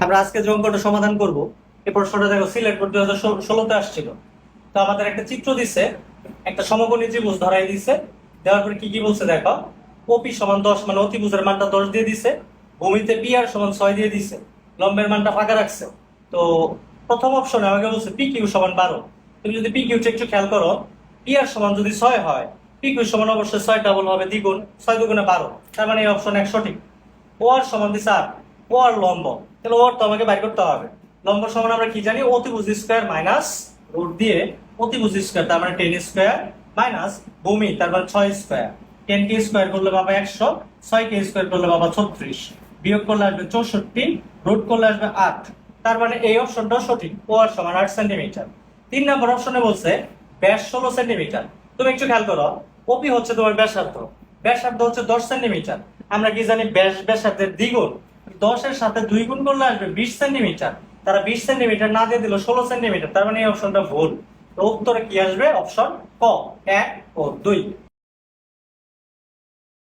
আমরা আজকে যে অঙ্কটা সমাধান করব এই প্রশ্নটা দেখো সিলেট বোর্ড 2016-তে আসছিল। তো আমাদের একটা চিত্র দিছে, একটা সমকোণী ত্রিভুজ ধরাই দিছে। দেওয়ার পরে কি কি বলছে দেখো, ওপি সমান 10 মানে অতিভুজের মানটা 10 দিয়ে দিছে, ভূমিতে পি আর সমান 6 দিয়ে দিছে, লম্বের মানটা ফাঁকা রাখছে। তো প্রথম অপশনে আমাকে বলছে পি কিউ সমান 12। তুমি যদি পি কিউটা একটু খেয়াল করো, পি আর সমান যদি 6 হয়, পি কিউ সমান অবশ্যই 6 ডাবল হবে দ্বিগুণ, 6 দুগুণে 12, তার মানে এই অপশন এক সঠিক। ও আর সমান দিছে 8, ও আর লম্ব, তাহলে ওর তো আমাকে বাইর করতে হবে। লম্ব সমান আমরা কি জানি, অতিভুজ স্কয়ার মাইনাস রুট দিয়ে অতিভুজ স্কয়ার, তার মানে 10 স্কয়ার মাইনাস ভূমি তার মানে 6 স্কয়ার। 10 কে স্কয়ার করলে পাবা 100, 6 কে স্কয়ার করলে পাবা 36, বিয়োগ করলে আসবে 64, রুট করলে আসবে 8, তার মানে এই অপশনটা সঠিক। ও আর সমান 8 সেন্টিমিটার। 3 নম্বর অপশনে বলছে ব্যাস 16 সেন্টিমিটার। তুমি একটু খেয়াল করো, ওপি হচ্ছে তোমার ব্যাসার্ধ, ব্যাসার্ধ হচ্ছে 10 সেন্টিমিটার। আমরা কি জানি ব্যাসার্ধের দ্বিগুণ 10 এর সাথে 2 গুণ করলে আসবে 20 সেন্টিমিটার। তারা 20 সেন্টিমিটার না দিয়ে দিল 16 সেন্টিমিটার, তার মানে এই অপশনটা ভুল। তো উত্তরে কি আসবে, অপশন ক 1 ও 2।